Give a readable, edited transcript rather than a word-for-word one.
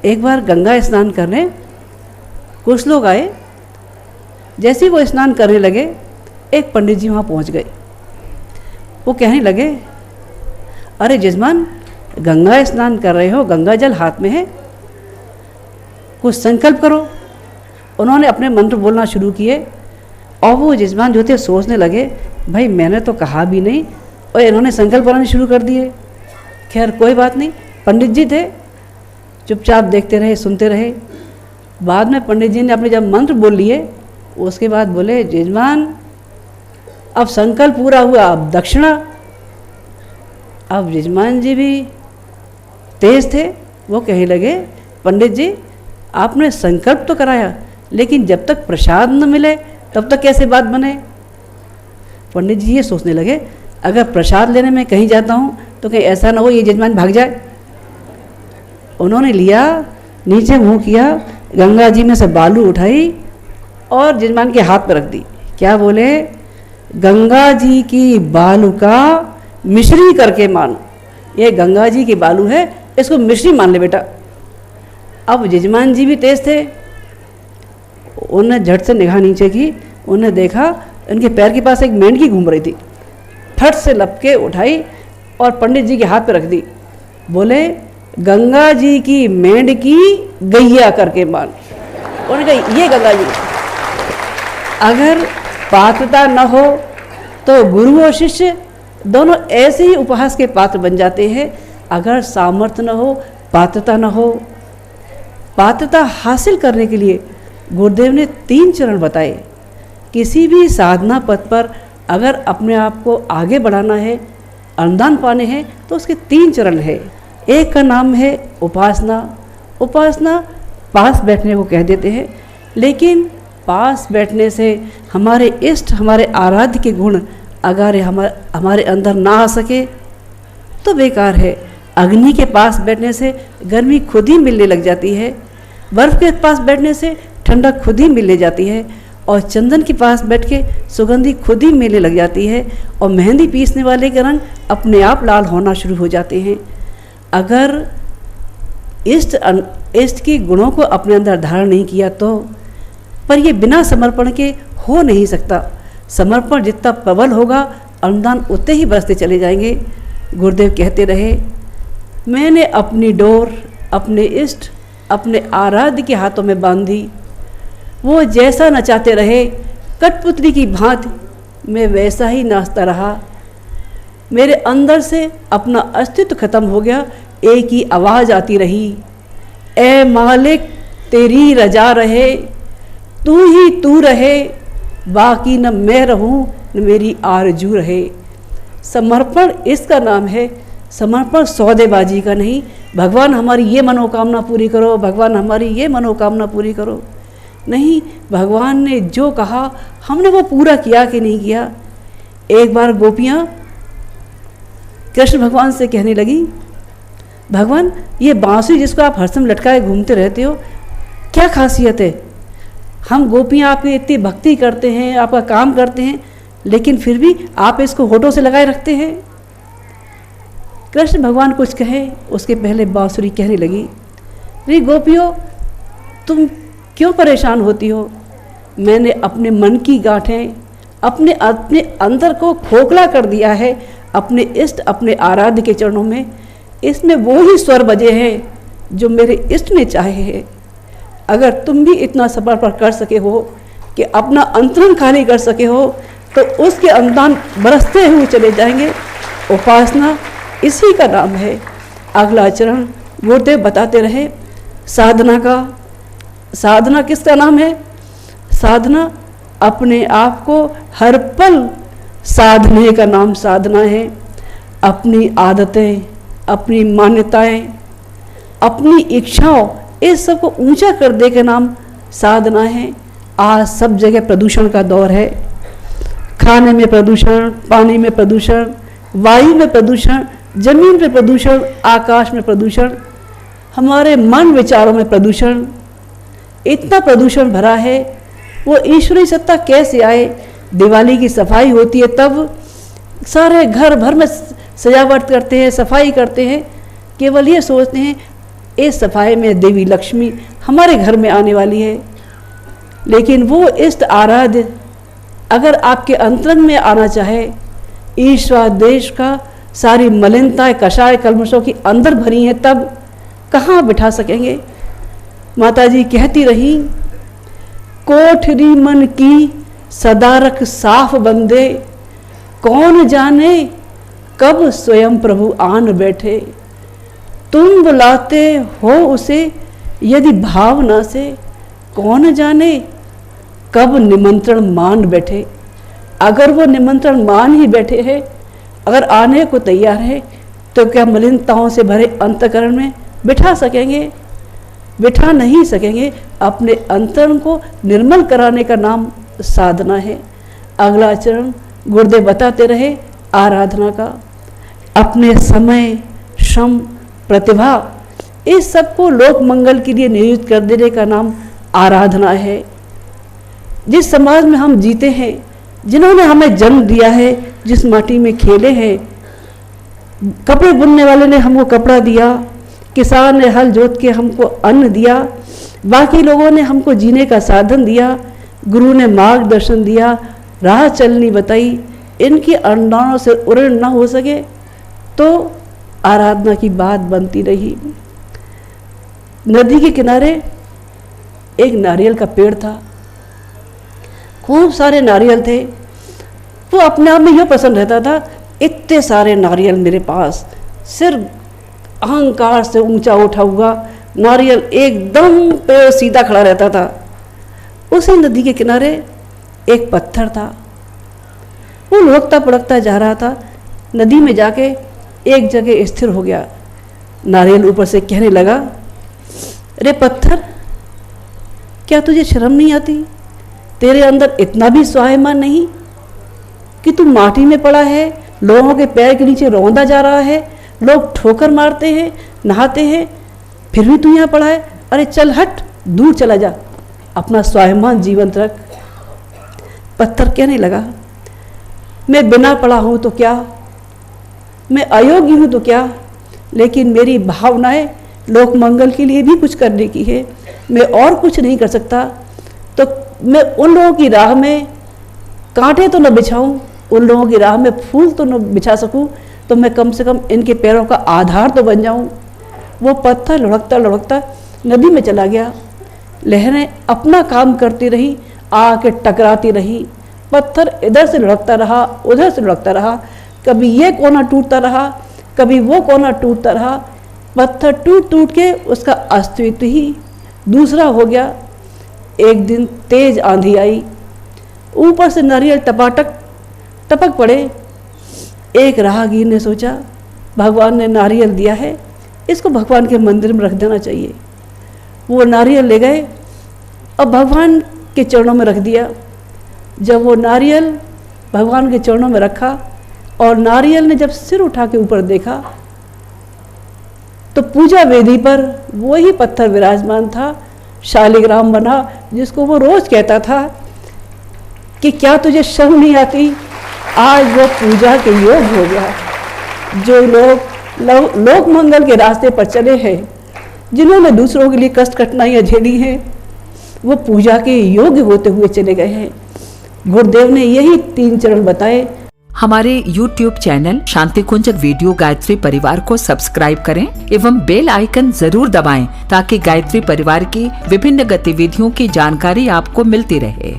एक बार गंगा स्नान करने कुछ लोग आए। जैसे ही वो स्नान करने लगे, एक पंडित जी वहाँ पहुँच गए। वो कहने लगे, अरे जजमान, गंगा स्नान कर रहे हो, गंगा जल हाथ में है, कुछ संकल्प करो। उन्होंने अपने मंत्र बोलना शुरू किए और वो जजमान जो थे सोचने लगे, भाई मैंने तो कहा भी नहीं और इन्होंने संकल्प बनाने शुरू कर दिए। खैर कोई बात नहीं, पंडित जी थे, चुपचाप देखते रहे, सुनते रहे। बाद में पंडित जी ने अपने जब मंत्र बोल लिए, उसके बाद बोले, जजमान अब संकल्प पूरा हुआ, अब दक्षिणा। अब जजमान जी भी तेज थे, वो कहने लगे, पंडित जी आपने संकल्प तो कराया, लेकिन जब तक प्रसाद न मिले तब तक कैसे बात बने। पंडित जी ये सोचने लगे, अगर प्रसाद लेने में कहीं जाता हूँ तो कहीं ऐसा ना हो ये जजमान भाग जाए। उन्होंने लिया, नीचे मुँह किया, गंगा जी में से बालू उठाई और जजमान के हाथ पर रख दी। क्या बोले, गंगा जी की बालू का मिश्री करके मानो। ये गंगा जी की बालू है, इसको मिश्री मान ले बेटा। अब जजमान जी भी तेज थे, उन्होंने झट से निगाह नीचे की, उन्होंने देखा उनके पैर के पास एक मेंढकी घूम रही थी। फट से लपके उठाई और पंडित जी के हाथ पे रख दी। बोले, गंगा जी की मेंढकी गैया करके मान। उन्होंने कहा, ये गंगा जी। अगर पात्रता न हो तो गुरु और शिष्य दोनों ऐसे ही उपहास के पात्र बन जाते हैं। अगर सामर्थ्य न हो, पात्रता न हो, पात्रता हासिल करने के लिए गुरुदेव ने 3 चरण बताए। किसी भी साधना पथ पर अगर अपने आप को आगे बढ़ाना है, अनुदान पाने हैं, तो उसके 3 चरण है। एक का नाम है उपासना। उपासना पास बैठने को कह देते हैं, लेकिन पास बैठने से हमारे इष्ट, हमारे आराध्य के गुण अगर हमारे अंदर ना आ सके तो बेकार है। अग्नि के पास बैठने से गर्मी खुद ही मिलने लग जाती है, बर्फ़ के पास बैठने से ठंडक खुद ही मिलने जाती है, और चंदन के पास बैठ के सुगंधी खुद ही मिलने लग जाती है, और मेहंदी पीसने वाले के रंग अपने आप लाल होना शुरू हो जाते हैं। अगर इष्ट के गुणों को अपने अंदर धारण नहीं किया तो, पर ये बिना समर्पण के हो नहीं सकता। समर्पण जितना प्रबल होगा, अनुदान उतने ही बरसते चले जाएंगे। गुरुदेव कहते रहे, मैंने अपनी डोर अपने इष्ट, अपने आराध्य के हाथों में बांधी। वो जैसा नचाते रहे कठपुतली की भांति, मैं वैसा ही नाचता रहा। मेरे अंदर से अपना अस्तित्व खत्म हो गया, एक ही आवाज़ आती रही, ए मालिक तेरी रजा रहे, तू ही तू रहे, बाकी न मैं रहूं न मेरी आरजू रहे। समर्पण इसका नाम है। समर्पण सौदेबाजी का नहीं, भगवान हमारी ये मनोकामना पूरी करो, भगवान हमारी ये मनोकामना पूरी करो, नहीं। भगवान ने जो कहा हमने वो पूरा किया कि नहीं किया। एक बार गोपियाँ कृष्ण भगवान से कहने लगी, भगवान ये बांसुरी जिसको आप हर समय लटकाए घूमते रहते हो, क्या खासियत है? हम गोपियाँ आपकी इतनी भक्ति करते हैं, आपका काम करते हैं, लेकिन फिर भी आप इसको होठों से लगाए रखते हैं। कृष्ण भगवान कुछ कहे उसके पहले बांसुरी कहने लगी, अरे गोपियों तुम क्यों परेशान होती हो? मैंने अपने मन की गांठें, अपने अंदर को खोखला कर दिया है अपने इष्ट, अपने आराध्य के चरणों में। इसमें वो ही स्वर बजे हैं जो मेरे इष्ट ने चाहे हैं। अगर तुम भी इतना समर्पण कर सके हो कि अपना अंतरंग खाली कर सके हो, तो उसके अनुदान बरसते हुए चले जाएंगे। उपासना इसी का नाम है। अगला चरण गुरुदेव बताते रहे साधना का। साधना किसका नाम है? साधना अपने आप को हर पल साधने का नाम साधना है। अपनी आदतें, अपनी मान्यताएं, अपनी इच्छाओं, इस सब को ऊंचा कर दे के नाम साधना है। आज सब जगह प्रदूषण का दौर है। खाने में प्रदूषण, पानी में प्रदूषण, वायु में प्रदूषण, जमीन पे प्रदूषण, आकाश में प्रदूषण, हमारे मन विचारों में प्रदूषण। इतना प्रदूषण भरा है, वो ईश्वरीय सत्ता कैसे आए? दिवाली की सफाई होती है तब सारे घर भर में सजावट करते हैं, सफाई करते हैं, केवल ये सोचते हैं इस सफाई में देवी लक्ष्मी हमारे घर में आने वाली है। लेकिन वो इष्ट आराध्य अगर आपके अंतरंग में आना चाहे, ईर्ष्या देश का सारी मलिनताएं कषाय कल्मशों की अंदर भरी हैं, तब कहाँ बिठा सकेंगे। माता जी कहती रही, कोठरी मन की सदा रख साफ बंदे, कौन जाने कब स्वयं प्रभु आन बैठे। तुम बुलाते हो उसे यदि भावना से, कौन जाने कब निमंत्रण मान बैठे। अगर वो निमंत्रण मान ही बैठे हैं, अगर आने को तैयार है, तो क्या मलिनताओं से भरे अंतःकरण में बिठा सकेंगे? बिठा नहीं सकेंगे। अपने अंतरण को निर्मल कराने का नाम साधना है। अगला चरण गुरुदेव बताते रहे आराधना का। अपने समय, श्रम, प्रतिभा, इस सबको लोक मंगल के लिए नियोजित कर देने का नाम आराधना है। जिस समाज में हम जीते हैं, जिन्होंने हमें जन्म दिया है, जिस माटी में खेले हैं, कपड़े बुनने वाले ने हमको कपड़ा दिया, किसान ने हल जोत के हमको अन्न दिया, बाकी लोगों ने हमको जीने का साधन दिया, गुरु ने मार्गदर्शन दिया, राह चलनी बताई। इनकी अनुदानों से उऋण न हो सके तो आराधना की बात बनती रही। नदी के किनारे एक नारियल का पेड़ था, खूब सारे नारियल थे। वो अपने आप में यह पसंद रहता था, इतने सारे नारियल मेरे पास, सिर अहंकार से ऊंचा उठा हुआ नारियल एकदम पेड़ सीधा खड़ा रहता था। उसी नदी के किनारे एक पत्थर था, वो लुढ़कता पुढ़कता जा रहा था। नदी में जाके एक जगह स्थिर हो गया। नारियल ऊपर से कहने लगा, अरे पत्थर, क्या तुझे शर्म नहीं आती? तेरे अंदर इतना भी स्वाभिमान नहीं कि तू माटी में पड़ा है, लोगों के पैर के नीचे रौंदा जा रहा है, लोग ठोकर मारते हैं, नहाते हैं, फिर भी तू यहाँ पड़ा है? अरे चल हट, दूर चला जा, अपना स्वाभिमान जीवंत रख। पत्थर कहने लगा, मैं बिना पढ़ा हूँ तो क्या, मैं अयोग्य हूँ तो क्या, लेकिन मेरी भावनाएं लोक मंगल के लिए भी कुछ करने की है। मैं और कुछ नहीं कर सकता, तो मैं उन लोगों की राह में कांटे तो न बिछाऊं, उन लोगों की राह में फूल तो न बिछा सकूं, तो मैं कम से कम इनके पैरों का आधार तो बन जाऊं। वो पत्थर लुढ़कता लुढ़कता नदी में चला गया। लहरें अपना काम करती रही, आके टकराती रही। पत्थर इधर से लुढ़कता रहा, उधर से लुढ़कता रहा, कभी ये कोना टूटता रहा, कभी वो कोना टूटता रहा। पत्थर टूट टूट के उसका अस्तित्व ही दूसरा हो गया। एक दिन तेज आंधी आई, ऊपर से नारियल टपाटक टपक पड़े। एक राहगीर ने सोचा, भगवान ने नारियल दिया है, इसको भगवान के मंदिर में रख देना चाहिए। वो नारियल ले गए और भगवान के चरणों में रख दिया। जब वो नारियल भगवान के चरणों में रखा और नारियल ने जब सिर उठा के ऊपर देखा, तो पूजा वेदी पर वही पत्थर विराजमान था, शालिग्राम बना, जिसको वो रोज कहता था कि क्या तुझे शर्म नहीं आती। आज वो पूजा के योग्य हो गया। जो लोग लोक मंगल के रास्ते पर चले हैं, जिन्होंने दूसरों के लिए कष्ट कठिनाइयाँ झेली हैं, वो पूजा के योग्य होते हुए चले गए हैं। गुरुदेव ने यही 3 चरण बताए। हमारे YouTube चैनल शांति कुंज वीडियो गायत्री परिवार को सब्सक्राइब करें एवं बेल आइकन जरूर दबाएं ताकि गायत्री परिवार की विभिन्न गतिविधियों की जानकारी आपको मिलती रहे।